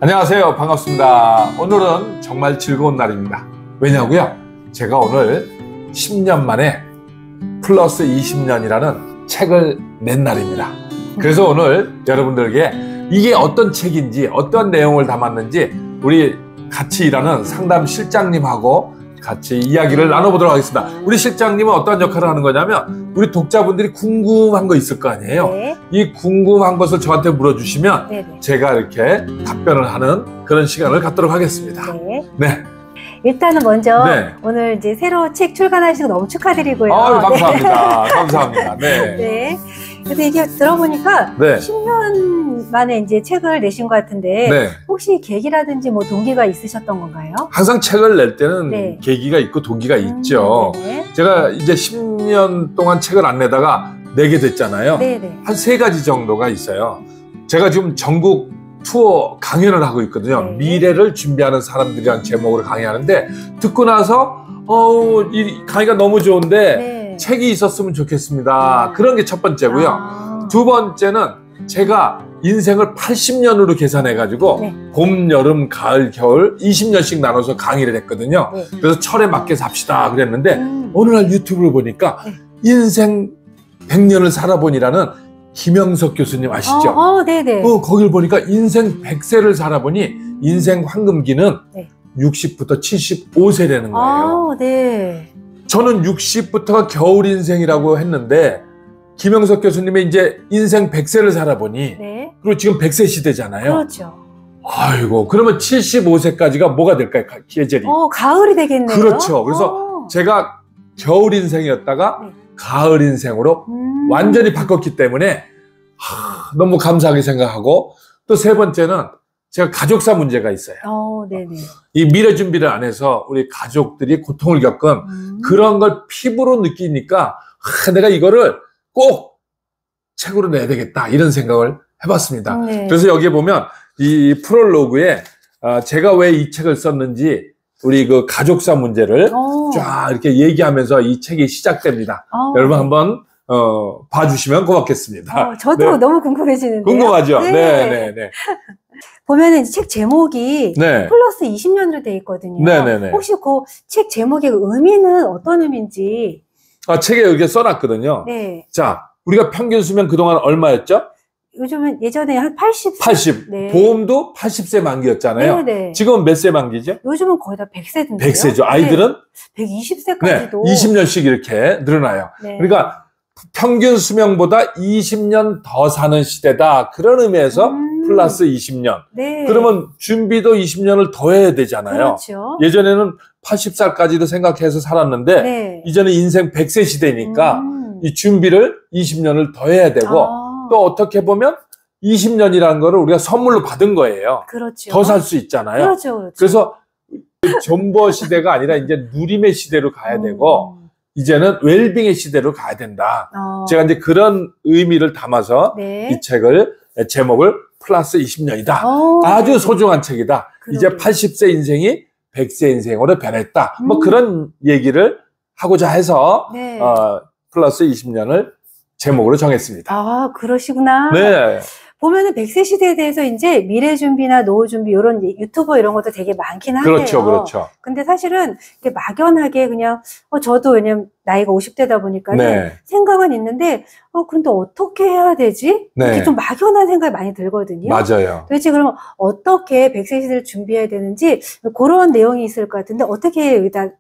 안녕하세요. 반갑습니다. 오늘은 정말 즐거운 날입니다. 왜냐고요? 제가 오늘 10년 만에 플러스 20년이라는 책을 낸 날입니다. 그래서 오늘 여러분들에게 이게 어떤 책인지 어떤 내용을 담았는지 우리 같이 일하는 상담 실장님하고 같이 이야기를 나눠보도록 하겠습니다. 우리 실장님은 어떤 역할을 하는 거냐면 우리 독자분들이 궁금한 거 있을 거 아니에요. 네. 이 궁금한 것을 저한테 물어주시면 네네. 제가 이렇게 답변을 하는 그런 시간을 갖도록 하겠습니다. 네. 네. 일단은 먼저 네. 오늘 이제 새로 책 출간하시고 너무 축하드리고요. 감사합니다. 감사합니다. 네. 네. 그래서 이게 들어보니까 네. 10년 만에 이제 책을 내신 것 같은데 네. 혹시 계기라든지 뭐 동기가 있으셨던 건가요? 항상 책을 낼 때는 네. 계기가 있고 동기가 있죠. 네네. 제가 이제 10년 동안 책을 안 내다가 내게 됐잖아요. 네네. 한 3가지 정도가 있어요. 제가 지금 전국 투어 강연을 하고 있거든요. 네. 미래를 준비하는 사람들이라는 제목으로 강의하는데 듣고 나서 이 강의가 너무 좋은데 네. 책이 있었으면 좋겠습니다. 그런 게 첫 번째고요. 아. 두 번째는 제가 인생을 80년으로 계산해가지고 네. 봄, 여름, 가을, 겨울 20년씩 나눠서 강의를 했거든요. 네. 그래서 철에 맞게 삽시다 그랬는데 어느 날 유튜브를 보니까 네. 인생 100년을 살아보니라는 김영석 교수님 아시죠? 네네. 거길 보니까 인생 100세를 살아보니 인생 황금기는 네. 60부터 75세 되는 거예요. 네. 저는 60부터가 겨울 인생이라고 했는데 김영석 교수님의 이제 인생 100세를 살아보니 네. 그리고 지금 100세 시대잖아요. 그렇죠. 아이고 그러면 75세까지가 뭐가 될까요? 계절이. 가을이 되겠네요. 그렇죠. 그래서 제가 겨울 인생이었다가 네. 가을 인생으로 완전히 바꿨기 때문에 너무 감사하게 생각하고 또 세 번째는 제가 가족사 문제가 있어요. 네네. 이 미래 준비를 안 해서 우리 가족들이 고통을 겪은 그런 걸 피부로 느끼니까 내가 이거를 꼭 책으로 내야 되겠다 이런 생각을 해봤습니다. 네. 그래서 여기에 보면 이 프롤로그에 제가 왜 이 책을 썼는지 우리 그 가족사 문제를 쫙 이렇게 얘기하면서 이 책이 시작됩니다. 여러분 한번 봐주시면 고맙겠습니다. 저도 네. 너무 궁금해지는데요. 궁금하죠? 네. 네. 보면은 책 제목이 네. 플러스 20년으로 되어 있거든요. 네네네. 혹시 그 책 제목의 의미는 어떤 의미인지? 책에 여기 써놨거든요. 네. 자, 우리가 평균 수명 그동안 얼마였죠? 요즘은 예전에 한 80세? 80. 네. 보험도 80세 만기였잖아요. 네네. 지금은 몇 세 만기죠? 요즘은 거의 다 100세던데요. 100세죠. 아이들은? 네. 네. 120세까지도. 20년씩 이렇게 늘어나요. 네. 그러니까 평균 수명보다 20년 더 사는 시대다. 그런 의미에서 플러스 20년. 네. 그러면 준비도 20년을 더 해야 되잖아요. 그렇죠. 예전에는 80살까지도 생각해서 살았는데 네. 이제는 인생 100세 시대니까 이 준비를 20년을 더 해야 되고 또 어떻게 보면 20년이라는 거를 우리가 선물로 받은 거예요. 그렇죠. 더 살 수 있잖아요. 그렇죠. 그래서 존버 시대가 아니라 이제 누림의 시대로 가야 되고 이제는 웰빙의 시대로 가야 된다. 제가 이제 그런 의미를 담아서 네. 이 책을 제목을 플러스 20년이다. 아주 소중한 책이다. 이제 80세 인생이 100세 인생으로 변했다. 뭐 그런 얘기를 하고자 해서 네. 플러스 20년을 제목으로 정했습니다. 그러시구나. 네. 보면은 100세 시대에 대해서 이제 미래 준비나 노후 준비 이런 유튜버 이런 것도 되게 많긴 하네요. 그렇죠. 근데 사실은 이렇게 막연하게 그냥 저도 왜냐면 나이가 50대다 보니까 네. 생각은 있는데 근데 어떻게 해야 되지? 네. 이렇게 좀 막연한 생각이 많이 들거든요. 맞아요. 도대체 그러면 어떻게 100세 시대를 준비해야 되는지 그런 내용이 있을 것 같은데 어떻게 여기다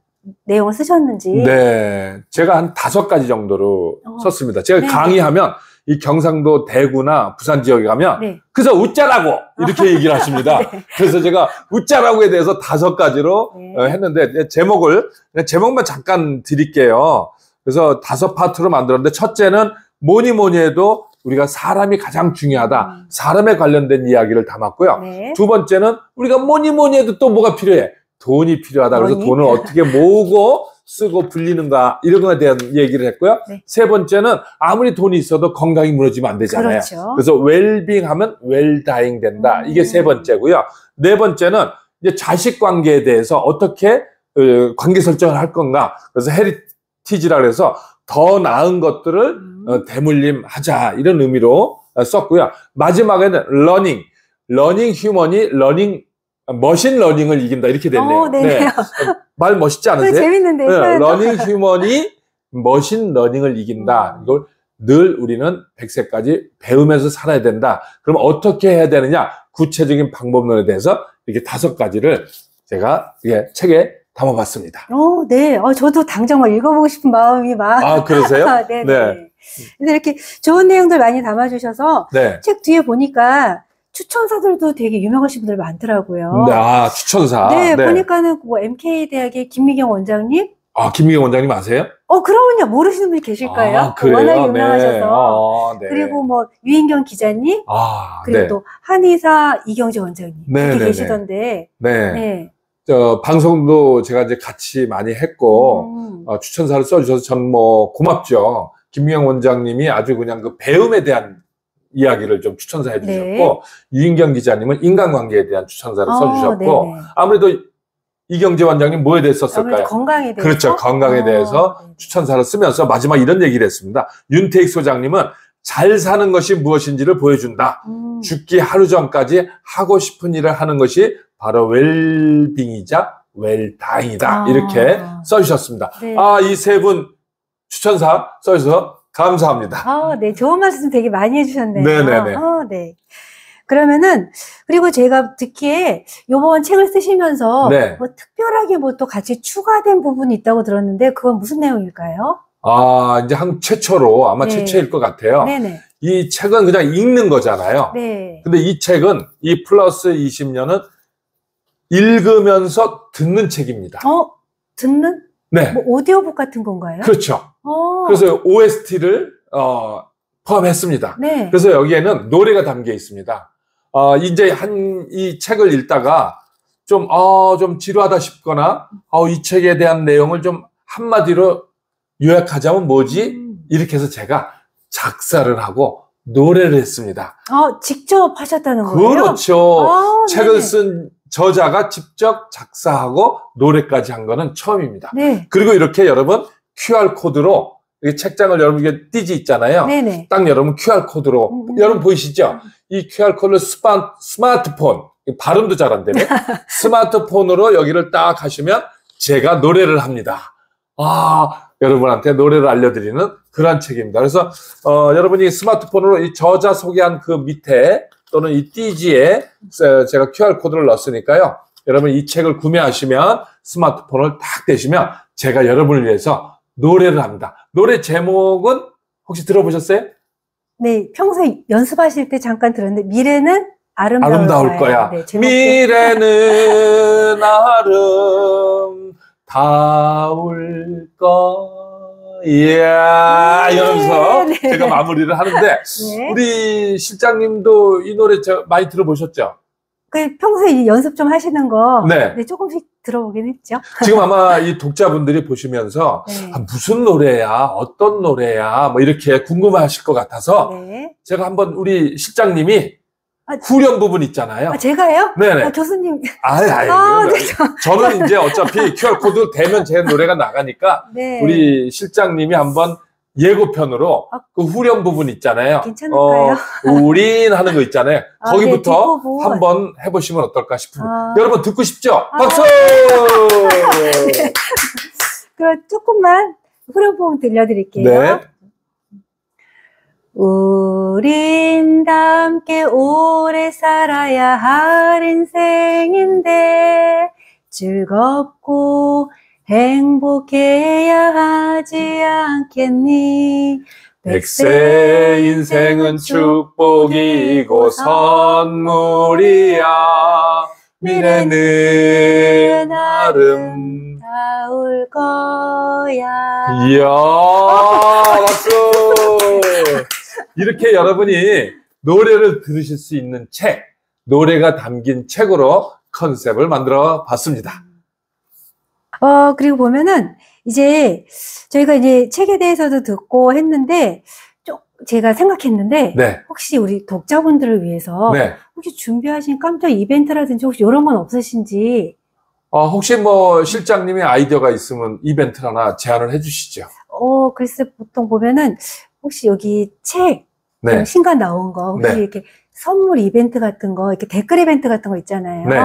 내용을 쓰셨는지. 네. 제가 한 5가지 정도로 썼습니다. 제가 네. 강의하면 이 경상도 대구나 부산 지역에 가면 네. 그래서 웃자라고 이렇게 얘기를 하십니다. 네. 그래서 제가 웃자라고에 대해서 5가지로 네. 했는데 제목만 잠깐 드릴게요. 그래서 5파트로 만들었는데 첫째는 뭐니 해도 우리가 사람이 가장 중요하다. 사람에 관련된 이야기를 담았고요. 네. 두 번째는 우리가 뭐니 해도 또 뭐가 필요해? 돈이 필요하다. 그래서 돈이? 돈을 어떻게 모으고 쓰고 불리는가 이런 거에 대한 얘기를 했고요. 네. 세 번째는 아무리 돈이 있어도 건강이 무너지면 안 되잖아요. 그렇죠. 그래서 웰빙 하면 웰다잉 된다. 이게 세 번째고요. 네 번째는 이제 자식 관계에 대해서 어떻게 관계 설정을 할 건가. 그래서 헤리티지라 그래서 더 나은 것들을 대물림하자 이런 의미로 썼고요. 마지막에는 러닝. 러닝 휴먼이 머신 러닝을 이긴다. 이렇게 됐네요. 네네. 말 멋있지 않으세요? 재밌는데. 네, 러닝 휴먼이 머신 러닝을 이긴다. 이걸 늘 우리는 100세까지 배우면서 살아야 된다. 그럼 어떻게 해야 되느냐? 구체적인 방법론에 대해서 이렇게 5가지를 제가 책에 담아봤습니다. 네. 저도 당장 막 읽어보고 싶은 마음이 막. 아, 그러세요? 네네. 네. 근데 이렇게 좋은 내용들 많이 담아주셔서 네. 책 뒤에 보니까 추천사들도 되게 유명하신 분들 많더라고요. 아, 추천사. 네, 보니까는 뭐 MK대학의 김미경 원장님. 아, 김미경 원장님 아세요? 그러면요. 모르시는 분이 계실까요? 아, 그래요? 워낙 유명하셔서. 네. 그리고 뭐 유인경 기자님. 그리고 네. 또 한의사 이경재 원장님. 이렇게 계시던데. 네. 방송도 제가 이제 같이 많이 했고, 추천사를 써주셔서 전 뭐 고맙죠. 김미경 원장님이 아주 그냥 그 배움에 대한 이야기를 좀 추천사해 주셨고, 네. 유인경 기자님은 인간관계에 대한 추천사를 써주셨고, 네네. 아무래도 이경재 원장님 뭐에 대해 썼을까요? 아무래도 건강에 대해서. 그렇죠. 건강에 대해서 추천사를 쓰면서 마지막 이런 얘기를 했습니다. 윤태익 소장님은 잘 사는 것이 무엇인지를 보여준다. 죽기 하루 전까지 하고 싶은 일을 하는 것이 바로 웰빙이자 웰다잉이다. 이렇게 써주셨습니다. 네. 이 3분 추천사 써주셔서 감사합니다. 네. 좋은 말씀 되게 많이 해주셨네요. 네네네. 네. 그러면은, 그리고 제가 듣기에 요번 책을 쓰시면서 네. 뭐 특별하게 뭐 또 같이 추가된 부분이 있다고 들었는데 그건 무슨 내용일까요? 이제 한국 최초로 아마 네. 최초일 것 같아요. 네네. 이 책은 그냥 읽는 거잖아요. 네. 근데 이 책은 이 플러스 20년은 읽으면서 듣는 책입니다. 듣는? 네. 뭐 오디오북 같은 건가요? 그렇죠. 그래서 OST를 포함했습니다. 네. 그래서 여기에는 노래가 담겨 있습니다. 이제 이 책을 읽다가 좀 지루하다 싶거나, 이 책에 대한 내용을 좀 한마디로 요약하자면 뭐지? 이렇게 해서 제가 작사를 하고 노래를 했습니다. 직접 하셨다는 거예요? 그렇죠. 책을 네네. 쓴 저자가 직접 작사하고 노래까지 한 거는 처음입니다. 네. 그리고 이렇게 여러분 QR코드로 이 책장을 여러분 이게 띠지 있잖아요. 네네. 딱 여러분 QR코드로 여러분 보이시죠? 이 QR코드를 스마트폰 발음도 잘 안 되네. 스마트폰으로 여기를 딱 하시면 제가 노래를 합니다. 여러분한테 노래를 알려드리는 그런 책입니다. 그래서 여러분이 스마트폰으로 이 저자 소개한 그 밑에 또는 이 띠지에 제가 QR코드를 넣었으니까요. 여러분 이 책을 구매하시면 스마트폰을 딱 대시면 제가 여러분을 위해서 노래를 합니다. 노래 제목은 혹시 들어보셨어요? 네, 평소에 연습하실 때 잠깐 들었는데 미래는 아름다울 거야. 네, 미래는 아름다울 거야. 이러면서 네. 제가 마무리를 하는데 네. 우리 실장님도 이 노래 많이 들어보셨죠? 평소에 연습 좀 하시는 거 네. 조금씩 들어보긴 했죠. 지금 아마 이 독자분들이 보시면서 네. 무슨 노래야, 어떤 노래야, 뭐 이렇게 궁금해하실 것 같아서 네. 제가 한번 우리 실장님이 후렴 부분 있잖아요. 제가요? 네네. 교수님. 네. 저는 이제 어차피 QR코드 되면 제 노래가 나가니까 네. 우리 실장님이 한번 예고편으로 그 후렴 부분 있잖아요. 괜찮을까요? 우린 하는 거 있잖아요. 거기부터 네, 한번 해보시면 어떨까 싶습니다. 여러분 듣고 싶죠? 박수! 네. 그럼 조금만 후렴 부분 들려드릴게요. 네. 우린 함께 오래 살아야 할 인생인데 즐겁고 행복해야 하지 않겠니? 100세 인생은 축복이고 선물이야. 미래는 아름다울 거야. 이야, 박수! 이렇게 여러분이 노래를 들으실 수 있는 책, 노래가 담긴 책으로 컨셉을 만들어 봤습니다. 그리고 보면은, 이제, 저희가 이제 책에 대해서도 듣고 했는데, 제가 생각했는데, 네. 혹시 우리 독자분들을 위해서, 네. 혹시 준비하신 깜짝 이벤트라든지 혹시 이런 건 없으신지? 혹시 뭐 실장님의 아이디어가 있으면 이벤트 하나 제안을 해 주시죠. 글쎄, 보통 보면은, 혹시 여기 책, 네. 신간 나온 거, 혹시 네. 이렇게 선물 이벤트 같은 거, 이렇게 댓글 이벤트 같은 거 있잖아요. 네.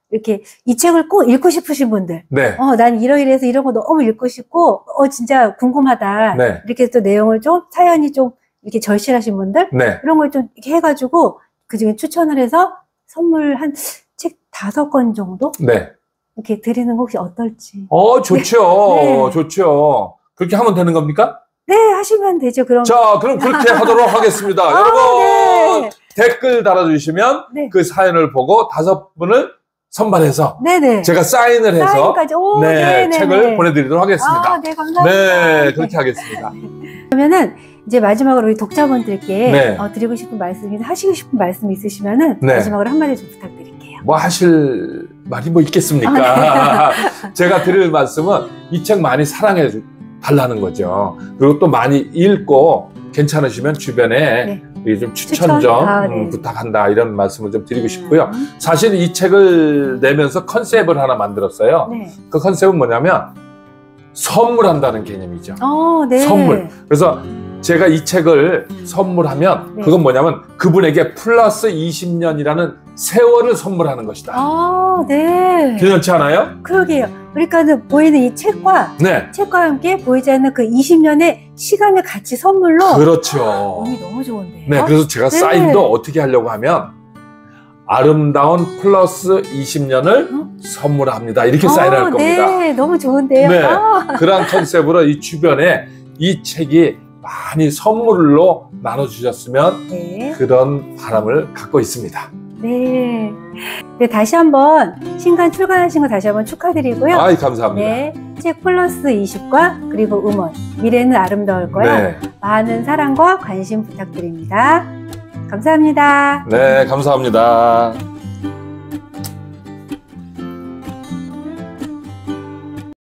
이렇게 이 책을 꼭 읽고 싶으신 분들. 네. 난 이러이래서 이런 거 너무 읽고 싶고, 진짜 궁금하다. 네. 이렇게 또 내용을 좀, 사연이 좀 이렇게 절실하신 분들. 네. 이런 걸 좀 이렇게 해가지고, 그 중에 추천을 해서 선물 한 책 5권 정도? 네. 이렇게 드리는 거 혹시 어떨지. 좋죠. 네. 좋죠. 그렇게 하면 되는 겁니까? 네, 하시면 되죠. 그럼. 자, 그럼 그렇게 하도록 하겠습니다. 여러분, 네. 댓글 달아주시면 네. 그 사연을 보고 5분을 선발해서 네네. 제가 사인을 해서 사인까지. 오, 네, 네네네. 책을 보내드리도록 하겠습니다. 네, 감사합니다. 네, 그렇게 하겠습니다. 그러면은 이제 마지막으로 우리 독자분들께 네. 드리고 싶은 말씀이나 하시고 싶은 말씀 있으시면은 네. 마지막으로 한마디 좀 부탁드릴게요. 뭐 하실 말이 뭐 있겠습니까? 제가 드릴 말씀은 이 책 많이 사랑해 달라는 거죠. 그리고 또 많이 읽고 괜찮으시면 주변에 좀 추천 좀 네. 부탁한다 이런 말씀을 좀 드리고 싶고요. 사실 이 책을 내면서 컨셉을 하나 만들었어요. 네. 그 컨셉은 뭐냐면 선물한다는 개념이죠. 네. 선물. 그래서 제가 이 책을 선물하면 네. 그건 뭐냐면 그분에게 플러스 20년이라는 세월을 선물하는 것이다. 네. 괜찮지 않아요? 그러게요. 그러니까는 보이는 이 책과 네. 함께 보이지 않는 그 20년의 시간을 같이 선물로. 그렇죠. 의미 너무 좋은데요. 네, 그래서 제가 네. 사인도 어떻게 하려고 하면 아름다운 플러스 20년을 선물합니다. 이렇게 사인을 할 겁니다. 네, 너무 좋은데요. 네, 그런 컨셉으로 이 주변에 이 책이 많이 선물로 나눠주셨으면 네. 그런 바람을 갖고 있습니다. 네. 네, 다시 한번 신간 출간하신 거 다시 한번 축하드리고요. 아이, 감사합니다. 네, 책 플러스 20과 그리고 음원 미래는 아름다울 거야. 네. 많은 사랑과 관심 부탁드립니다. 감사합니다. 네, 감사합니다.